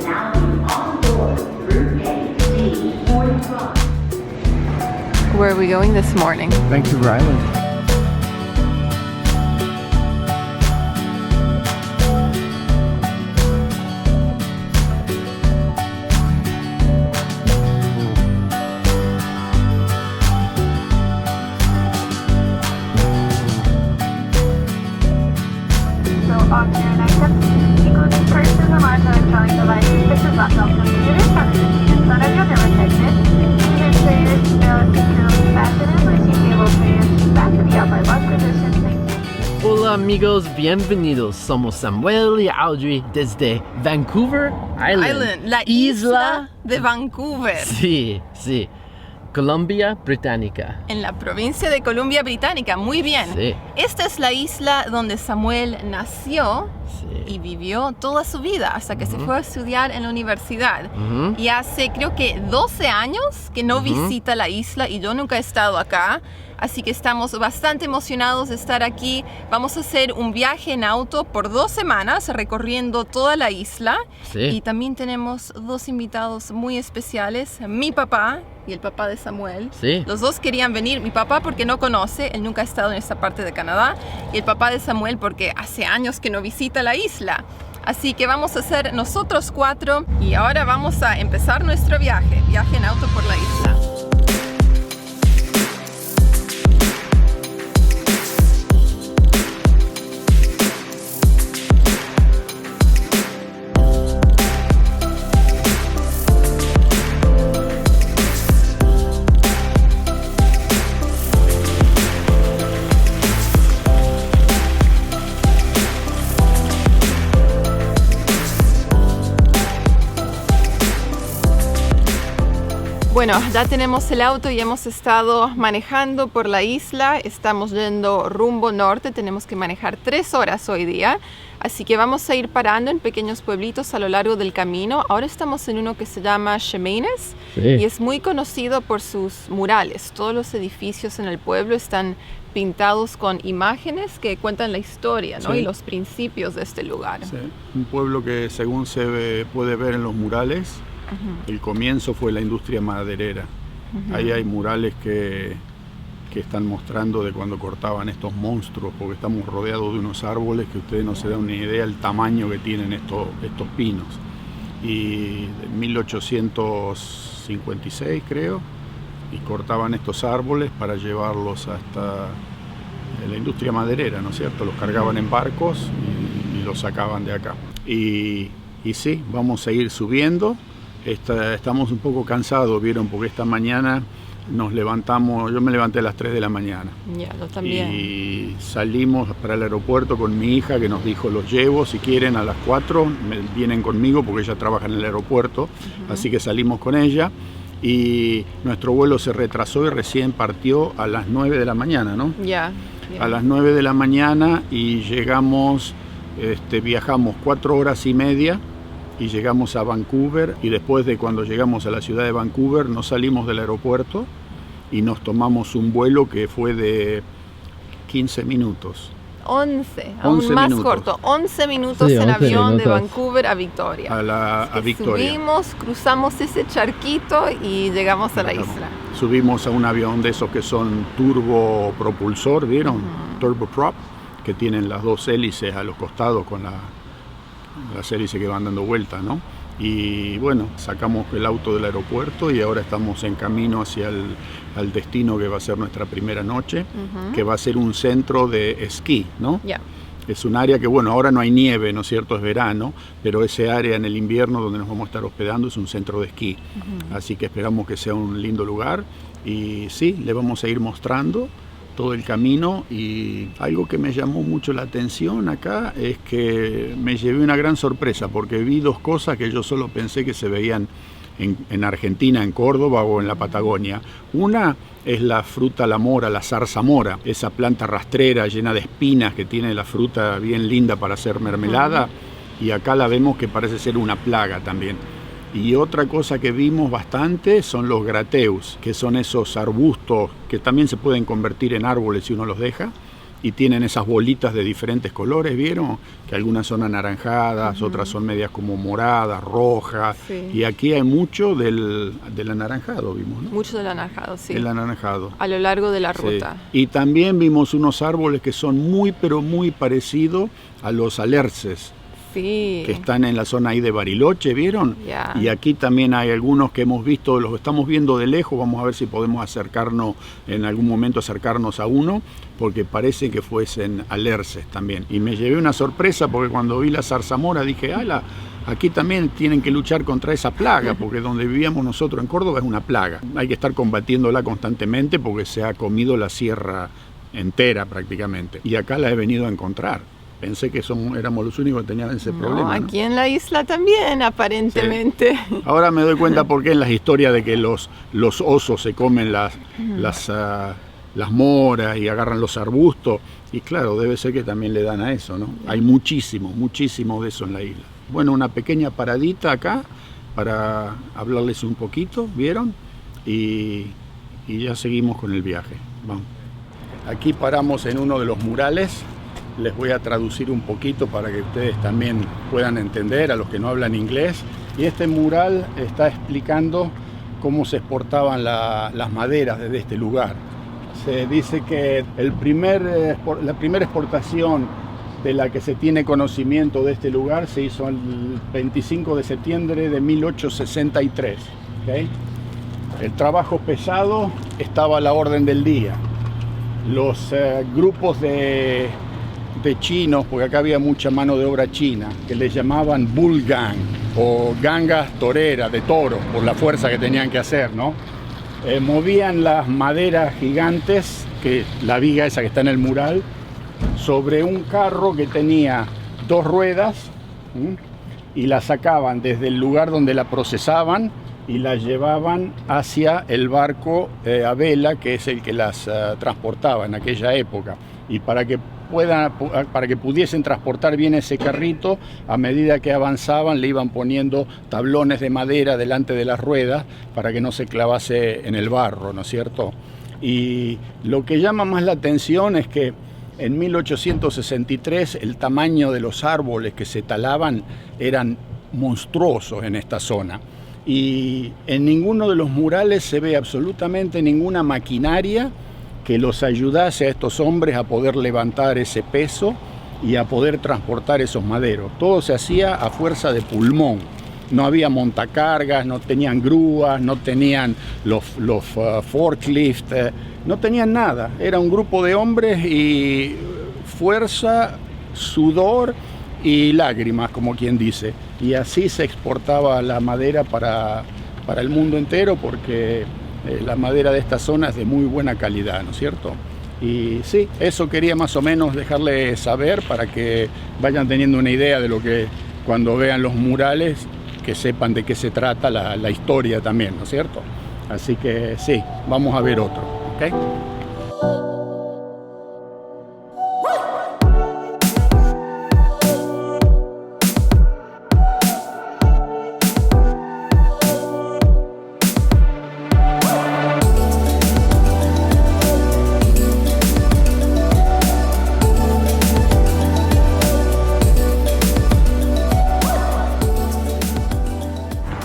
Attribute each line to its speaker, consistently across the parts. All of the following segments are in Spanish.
Speaker 1: Where are we going this morning?
Speaker 2: Vancouver Island.
Speaker 3: Oxygen items, including purses and large electronic devices such as laptops, computers, televisions, none of your protected. Even trays, barrels, securely fastened and receive trays back to the upright lock position. Thank you.
Speaker 4: Hola amigos, bienvenidos. Somos Samuel y Audrey desde Vancouver Island.
Speaker 1: La isla de Vancouver.
Speaker 4: Sí, sí. Columbia Británica.
Speaker 1: En la provincia de Columbia Británica, muy bien.
Speaker 4: Sí.
Speaker 1: Esta es la isla donde Samuel nació
Speaker 4: Sí.
Speaker 1: y vivió toda su vida hasta que se fue a estudiar en la universidad. Y hace creo que 12 años que no visita la isla y yo nunca he estado acá. Así que estamos bastante emocionados de estar aquí. Vamos a hacer un viaje en auto por 2 semanas recorriendo toda la isla.
Speaker 4: Sí.
Speaker 1: Y también tenemos 2 invitados muy especiales. Mi papá y el papá de Samuel.
Speaker 4: Sí.
Speaker 1: Los dos querían venir. Mi papá porque no conoce, él nunca ha estado en esta parte de Canadá. Y el papá de Samuel porque hace años que no visita la isla. Así que vamos a ser nosotros 4 y ahora vamos a empezar nuestro viaje en auto por la isla. Bueno, ya tenemos el auto y hemos estado manejando por la isla. Estamos yendo rumbo norte, tenemos que manejar 3 horas hoy día. Así que vamos a ir parando en pequeños pueblitos a lo largo del camino. Ahora estamos en uno que se llama Chemaines y es muy conocido por sus murales. Todos los edificios en el pueblo están pintados con imágenes que cuentan la historia, ¿no?
Speaker 2: Sí.
Speaker 1: Y los principios de este lugar.
Speaker 2: Sí, un pueblo que según puede ver en los murales, el comienzo fue la industria maderera. Ahí hay murales que están mostrando de cuando cortaban estos monstruos, porque estamos rodeados de unos árboles que ustedes no se dan ni idea del tamaño que tienen estos pinos. Y en 1856 creo, y cortaban estos árboles para llevarlos hasta la industria maderera, ¿no es cierto? Los cargaban en barcos y los sacaban de acá. Y sí, vamos a ir subiendo. Estamos un poco cansados, ¿vieron? Porque esta mañana nos levantamos, yo me levanté a las 3 de la mañana.
Speaker 1: Ya, yo también.
Speaker 2: Y salimos para el aeropuerto con mi hija que nos dijo, los llevo, si quieren a las 4, vienen conmigo porque ella trabaja en el aeropuerto, así que salimos con ella. Y nuestro vuelo se retrasó y recién partió a las 9 de la mañana, ¿no?
Speaker 1: Ya.
Speaker 2: A las 9 de la mañana y llegamos, viajamos 4 horas y media y llegamos a Vancouver, y después de cuando llegamos a la ciudad de Vancouver nos salimos del aeropuerto y nos tomamos un vuelo que fue de 15 minutos.
Speaker 1: 11,
Speaker 2: 11
Speaker 1: aún más
Speaker 2: minutos.
Speaker 1: corto, 11 minutos
Speaker 5: Sí,
Speaker 1: en
Speaker 5: 11
Speaker 1: avión de
Speaker 5: minutos.
Speaker 1: Vancouver a Victoria.
Speaker 2: A Victoria.
Speaker 1: Subimos, cruzamos ese charquito y llegamos a la isla.
Speaker 2: Subimos a un avión de esos que son turbopropulsor, ¿vieron? Turboprop, que tienen las 2 hélices a los costados con las hélices que van dando vueltas, ¿no? Y bueno, sacamos el auto del aeropuerto y ahora estamos en camino hacia al destino que va a ser nuestra primera noche, que va a ser un centro de esquí, ¿no?
Speaker 1: Ya.
Speaker 2: Es un área que, bueno, ahora no hay nieve, ¿no es cierto? Es verano, pero ese área en el invierno donde nos vamos a estar hospedando es un centro de esquí. Así que esperamos que sea un lindo lugar y sí, le vamos a ir mostrando todo el camino. Y algo que me llamó mucho la atención acá es que me llevé una gran sorpresa porque vi 2 cosas que yo solo pensé que se veían en Argentina, en Córdoba o en la Patagonia. Una es la fruta la mora, la zarzamora, esa planta rastrera llena de espinas que tiene la fruta bien linda para hacer mermelada, y acá la vemos que parece ser una plaga también. Y otra cosa que vimos bastante son los grateus, que son esos arbustos que también se pueden convertir en árboles si uno los deja, y tienen esas bolitas de diferentes colores, ¿vieron? Que algunas son anaranjadas, otras son medias como moradas, rojas,
Speaker 1: Sí.
Speaker 2: y aquí hay mucho del anaranjado, vimos, ¿no?
Speaker 1: Mucho del anaranjado, sí.
Speaker 2: El anaranjado.
Speaker 1: A lo largo de la
Speaker 2: Sí.
Speaker 1: ruta.
Speaker 2: Y también vimos unos árboles que son muy, pero muy parecidos a los alerces,
Speaker 1: Sí.
Speaker 2: que están en la zona ahí de Bariloche, ¿vieron?
Speaker 1: Ya.
Speaker 2: Y aquí también hay algunos que hemos visto, los estamos viendo de lejos, vamos a ver si podemos en algún momento acercarnos a uno, porque parece que fuesen alerces también. Y me llevé una sorpresa porque cuando vi la zarzamora dije, ¡ala! Aquí también tienen que luchar contra esa plaga, porque donde vivíamos nosotros en Córdoba es una plaga. Hay que estar combatiéndola constantemente porque se ha comido la sierra entera prácticamente. Y acá la he venido a encontrar. Pensé que éramos los únicos que tenían ese
Speaker 1: No,
Speaker 2: problema, ¿no?
Speaker 1: aquí en la isla también, aparentemente.
Speaker 2: Ahora me doy cuenta por qué en las historias de que los osos se comen las moras y agarran los arbustos. Y claro, debe ser que también le dan a eso, ¿no? Hay muchísimo de eso en la isla. Bueno, una pequeña paradita acá para hablarles un poquito, ¿vieron? Y ya seguimos con el viaje. Vamos. Aquí paramos en uno de los murales. Les voy a traducir un poquito para que ustedes también puedan entender, a los que no hablan inglés. Y este mural está explicando cómo se exportaban las maderas desde este lugar. Se dice que la primera exportación de la que se tiene conocimiento de este lugar se hizo el 25 de septiembre de 1863. ¿Okay? El trabajo pesado estaba a la orden del día. Los grupos de chinos, porque acá había mucha mano de obra china, que les llamaban bull gang o gangas toreras de toros, por la fuerza que tenían que hacer, ¿no? Movían las maderas gigantes, que la viga esa que está en el mural, sobre un carro que tenía 2 ruedas, y la sacaban desde el lugar donde la procesaban y la llevaban hacia el barco a vela, que es el que las transportaba en aquella época. Y para que pudiesen transportar bien ese carrito, a medida que avanzaban le iban poniendo tablones de madera delante de las ruedas para que no se clavase en el barro, ¿no es cierto? Y lo que llama más la atención es que en 1863 el tamaño de los árboles que se talaban eran monstruosos en esta zona. Y en ninguno de los murales se ve absolutamente ninguna maquinaria que los ayudase a estos hombres a poder levantar ese peso y a poder transportar esos maderos. Todo se hacía a fuerza de pulmón. No había montacargas, no tenían grúas, no tenían los forklifts, no tenían nada. Era un grupo de hombres y fuerza, sudor y lágrimas, como quien dice. Y así se exportaba la madera para el mundo entero, porque la madera de esta zona es de muy buena calidad, ¿no es cierto? Y sí, eso quería más o menos dejarles saber para que vayan teniendo una idea de lo que, cuando vean los murales, que sepan de qué se trata la historia también, ¿no es cierto? Así que sí, vamos a ver otro, ¿ok?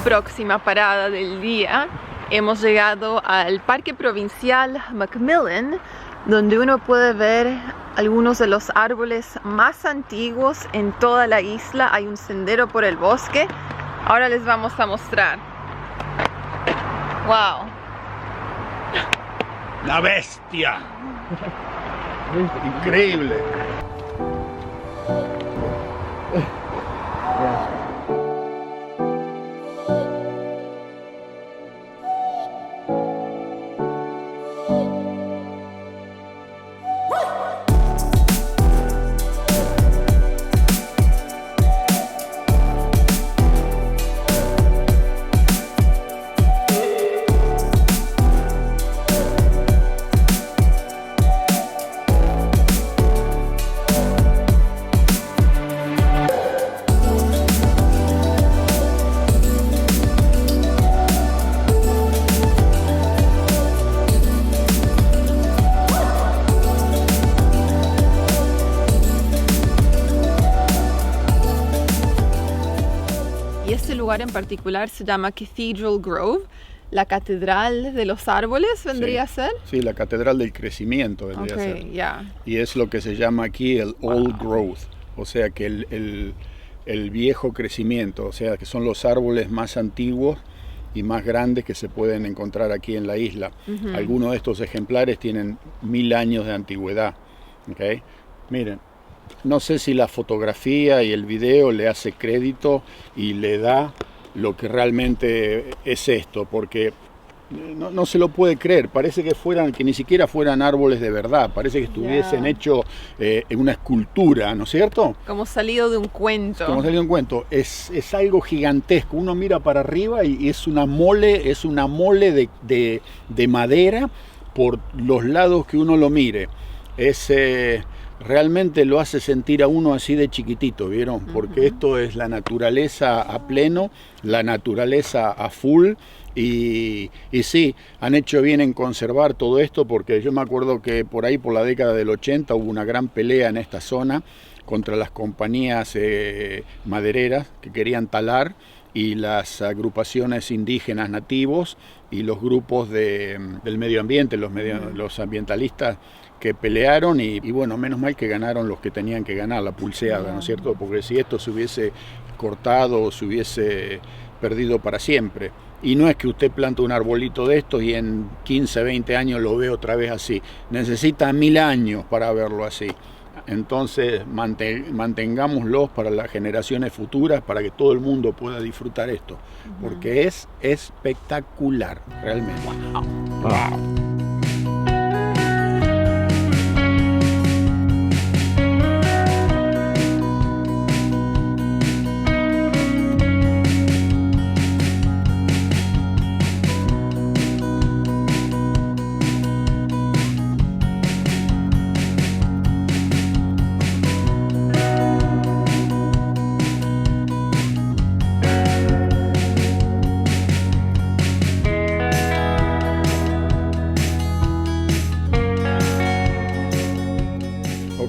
Speaker 1: Próxima parada del día, hemos llegado al Parque Provincial Macmillan, donde uno puede ver algunos de los árboles más antiguos en toda la isla. Hay un sendero por el bosque. Ahora les vamos a mostrar. ¡Wow!
Speaker 2: ¡La bestia! Increíble.
Speaker 1: lugar en particular se llama Cathedral Grove, la catedral de los árboles, ¿vendría a ser?
Speaker 2: Sí, la catedral del crecimiento vendría a ser.
Speaker 1: Ya.
Speaker 2: Y es lo que se llama aquí el Old Growth, o sea que el viejo crecimiento, o sea que son los árboles más antiguos y más grandes que se pueden encontrar aquí en la isla. Algunos de estos ejemplares tienen 1000 años de antigüedad. ¿Okay? Miren, no sé si la fotografía y el video le hace crédito y le da lo que realmente es esto, porque no se lo puede creer, parece que ni siquiera fueran árboles de verdad, parece que estuviesen hechos en una escultura, ¿no es cierto?
Speaker 1: Como salido de un cuento.
Speaker 2: Como salido de un cuento, es algo gigantesco, uno mira para arriba y es una mole de madera por los lados que uno lo mire. Realmente lo hace sentir a uno así de chiquitito, ¿vieron? Porque esto es la naturaleza a pleno, la naturaleza a full. Y sí, han hecho bien en conservar todo esto, porque yo me acuerdo que por ahí, por la década del 80, hubo una gran pelea en esta zona contra las compañías madereras que querían talar, y las agrupaciones indígenas nativos y los grupos del medio ambiente, los ambientalistas, que pelearon y bueno, menos mal que ganaron los que tenían que ganar, la pulseada, ¿no es cierto? Porque si esto se hubiese cortado, se hubiese perdido para siempre. Y no es que usted planta un arbolito de estos y en 15, 20 años lo ve otra vez así. Necesita 1000 años para verlo así. Entonces mantengámoslos para las generaciones futuras, para que todo el mundo pueda disfrutar esto. Porque es espectacular, realmente. Wow.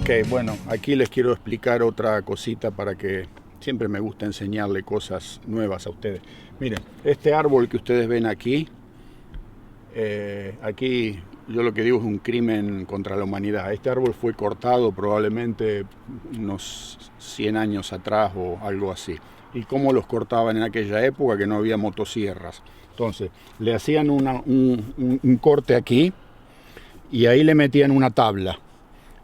Speaker 2: Ok, bueno, aquí les quiero explicar otra cosita para que siempre me gusta enseñarle cosas nuevas a ustedes. Miren, este árbol que ustedes ven aquí, aquí yo lo que digo es un crimen contra la humanidad. Este árbol fue cortado probablemente unos 100 años atrás o algo así. ¿Y cómo los cortaban en aquella época? Que no había motosierras. Entonces, le hacían un corte aquí y ahí le metían una tabla.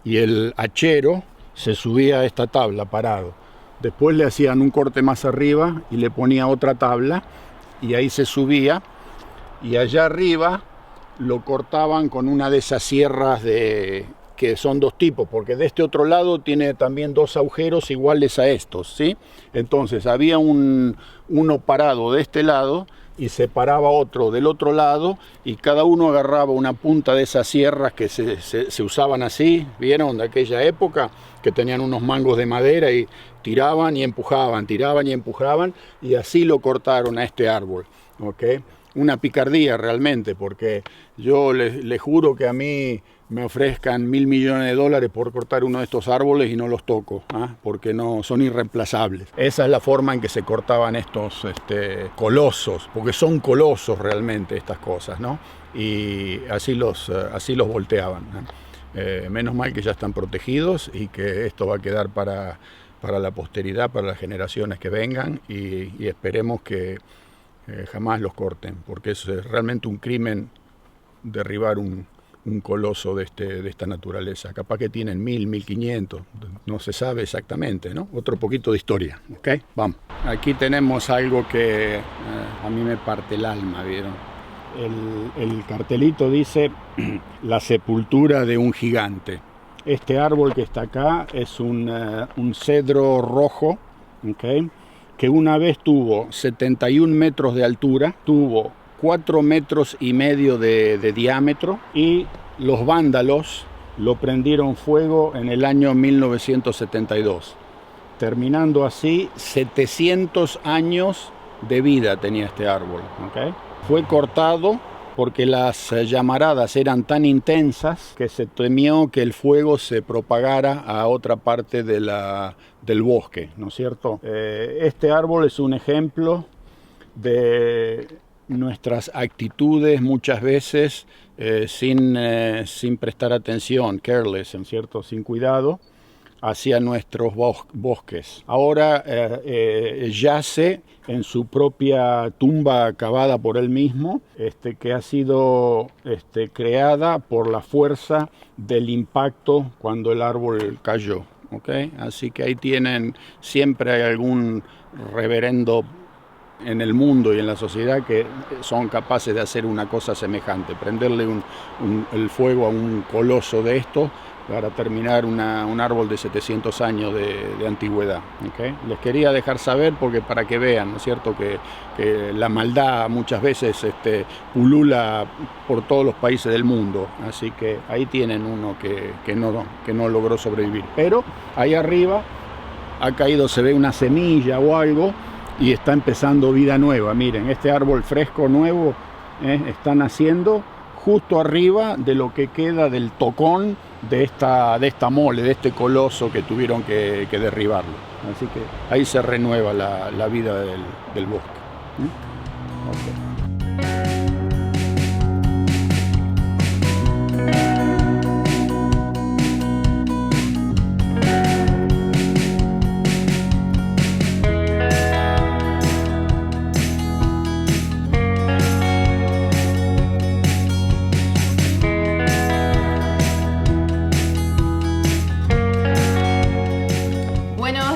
Speaker 2: Y el hachero se subía a esta tabla parado. Después le hacían un corte más arriba y le ponía otra tabla y ahí se subía, y allá arriba lo cortaban con una de esas sierras que son dos tipos, porque de este otro lado tiene también dos agujeros iguales a estos, ¿sí? Entonces había uno parado de este lado y se paraba otro del otro lado, y cada uno agarraba una punta de esas sierras que se usaban así, ¿vieron? De aquella época, que tenían unos mangos de madera y tiraban y empujaban, y así lo cortaron a este árbol, ¿ok? Una picardía realmente, porque yo les juro que a mí me ofrezcan $1.000 millones por cortar uno de estos árboles y no los toco, porque no son irreemplazables. Esa es la forma en que se cortaban estos colosos, porque son colosos realmente estas cosas, ¿no? Y así los volteaban, ¿no? Menos mal que ya están protegidos y que esto va a quedar para la posteridad, para las generaciones que vengan, y esperemos que jamás los corten, porque es realmente un crimen derribar un coloso de esta naturaleza. Capaz que tienen 1000, 1500, no se sabe exactamente, ¿no? Otro poquito de historia, ¿ok? Vamos. Aquí tenemos algo que a mí me parte el alma, ¿vieron? El cartelito dice la sepultura de un gigante. Este árbol que está acá es un cedro rojo, ¿ok? Que una vez tuvo 71 metros de altura, tuvo 4,5 metros de diámetro, y los vándalos lo prendieron fuego en el año 1972, terminando así 700 años de vida tenía este árbol, ¿okay? Fue cortado porque las llamaradas eran tan intensas que se temió que el fuego se propagara a otra parte del bosque, ¿no es cierto? Este árbol es un ejemplo de nuestras actitudes muchas veces sin prestar atención, careless, ¿en cierto? Sin cuidado, hacia nuestros bosques. Ahora yace en su propia tumba cavada por él mismo, que ha sido creada por la fuerza del impacto cuando el árbol cayó. ¿Okay? Así que ahí tienen, siempre hay algún reverendo en el mundo y en la sociedad que son capaces de hacer una cosa semejante, prenderle el fuego a un coloso de estos para terminar un árbol de 700 años de antigüedad. ¿Okay? Les quería dejar saber porque para que vean, ¿no es cierto?, que la maldad muchas veces pulula por todos los países del mundo. Así que ahí tienen uno que no logró sobrevivir. Pero ahí arriba ha caído, se ve una semilla o algo, y está empezando vida nueva. Miren, este árbol fresco nuevo está naciendo justo arriba de lo que queda del tocón de esta mole, de este coloso que tuvieron que derribarlo. Así que ahí se renueva la vida del bosque. Okay.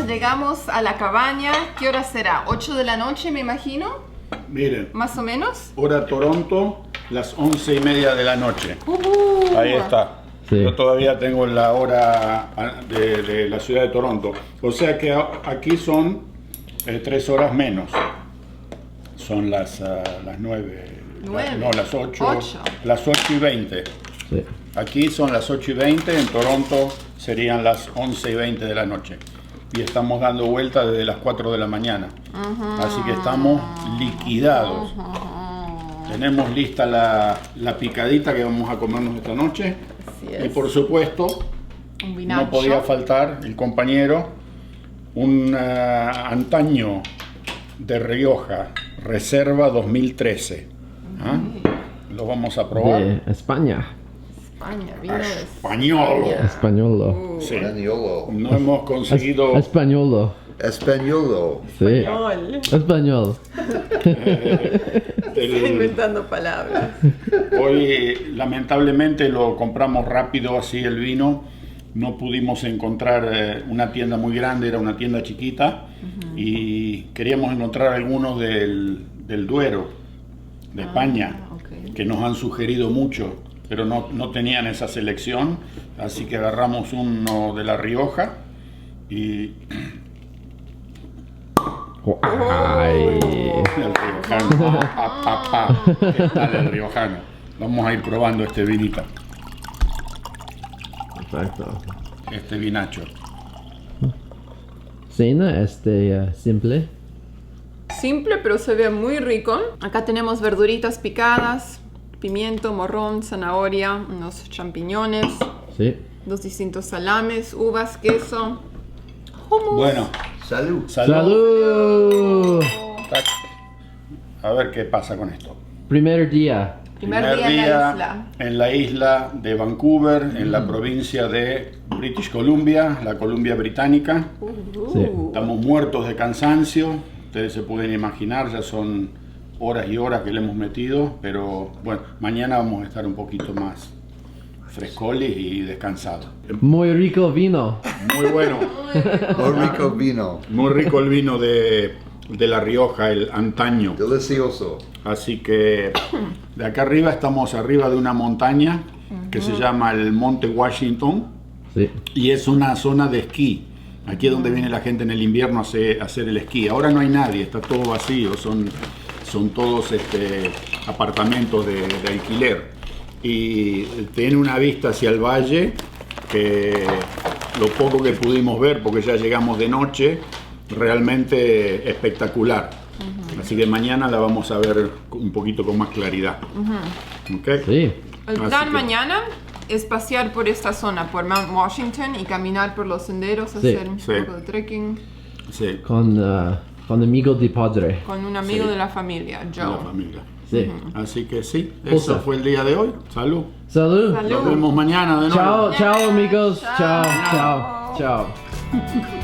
Speaker 1: Llegamos a la cabaña. ¿Qué hora será? ¿8 de la noche, me imagino?
Speaker 2: Miren.
Speaker 1: ¿Más o menos?
Speaker 2: Hora Toronto, las 11:30 de la noche. Ahí está.
Speaker 4: Sí.
Speaker 2: Yo todavía tengo la hora de la ciudad de Toronto. O sea que aquí son 3 horas menos. Son las 9. No, las 8. Las 8:20.
Speaker 4: Sí.
Speaker 2: Aquí son las 8:20. En Toronto serían las 11:20 de la noche. Y estamos dando vuelta desde las 4 de la mañana. Así que estamos liquidados. Tenemos lista la picadita que vamos a comernos esta noche.
Speaker 1: Así es.
Speaker 2: Y por supuesto,
Speaker 1: Un vinacho.
Speaker 2: no podía faltar el compañero, un antaño de Rioja, Reserva 2013. ¿Ah? Lo vamos a probar.
Speaker 4: De España.
Speaker 1: España, vino de
Speaker 2: Español.
Speaker 4: Españolo.
Speaker 2: Sí.
Speaker 5: Españolo.
Speaker 2: No hemos conseguido
Speaker 4: Españolo.
Speaker 5: Españolo.
Speaker 4: Sí.
Speaker 1: Español.
Speaker 4: Español.
Speaker 1: Estoy inventando palabras.
Speaker 2: Hoy lamentablemente lo compramos rápido así el vino. No pudimos encontrar una tienda muy grande, era una tienda chiquita. Y queríamos encontrar algunos del Duero, de España,
Speaker 1: okay.
Speaker 2: Que nos han sugerido mucho, pero no tenían esa selección. Así que agarramos uno de La Rioja y
Speaker 4: Ay.
Speaker 2: el riojano. ¿Qué tal el riojano? Vamos a ir probando este vinito,
Speaker 4: Perfecto.
Speaker 2: este vinacho.
Speaker 4: Cena simple.
Speaker 1: Simple, pero se ve muy rico. Acá tenemos verduritas picadas, pimiento, morrón, zanahoria, unos champiñones,
Speaker 4: Sí.
Speaker 1: 2 distintos salames, uvas, queso, hummus.
Speaker 2: Bueno,
Speaker 5: Salud.
Speaker 4: ¡Salud!
Speaker 2: tac. A ver qué pasa con esto.
Speaker 4: Primer día.
Speaker 1: Primer día en la isla.
Speaker 2: en la isla de Vancouver, en la provincia de British Columbia, la Columbia Británica.
Speaker 4: Sí.
Speaker 2: Estamos muertos de cansancio, ustedes se pueden imaginar, ya son horas y horas que le hemos metido, pero bueno, mañana vamos a estar un poquito más frescoles y descansados.
Speaker 4: Muy rico vino.
Speaker 2: Muy bueno,
Speaker 5: Muy rico vino.
Speaker 2: muy rico el vino de La Rioja, el antaño.
Speaker 5: Delicioso.
Speaker 2: Así que de acá arriba estamos arriba de una montaña que se llama el Monte Washington
Speaker 4: Sí.
Speaker 2: y es una zona de esquí. Aquí es donde viene la gente en el invierno a hacer el esquí. Ahora no hay nadie, está todo vacío, son todos apartamentos de alquiler. Y tiene una vista hacia el valle que lo poco que pudimos ver, porque ya llegamos de noche, realmente espectacular. Así que mañana la vamos a ver un poquito con más claridad. ¿Ok?
Speaker 4: Sí.
Speaker 1: El
Speaker 2: Así
Speaker 1: plan
Speaker 2: que-
Speaker 1: mañana es pasear por esta zona, por Mount Washington y caminar por los senderos,
Speaker 4: Sí,
Speaker 1: hacer un
Speaker 2: sí.
Speaker 1: poco de trekking.
Speaker 2: Sí.
Speaker 4: Con Con amigo di padre.
Speaker 1: con un amigo
Speaker 2: Sí.
Speaker 1: de la familia,
Speaker 2: de
Speaker 1: Joe.
Speaker 2: la familia.
Speaker 4: Sí.
Speaker 2: Así que sí,
Speaker 4: José.
Speaker 2: eso fue el día de hoy. Salud.
Speaker 4: Salud.
Speaker 1: Salud.
Speaker 2: Nos vemos mañana de nuevo.
Speaker 4: Ciao, ciao amigos.
Speaker 1: Ciao.
Speaker 4: Ciao, ciao, ciao.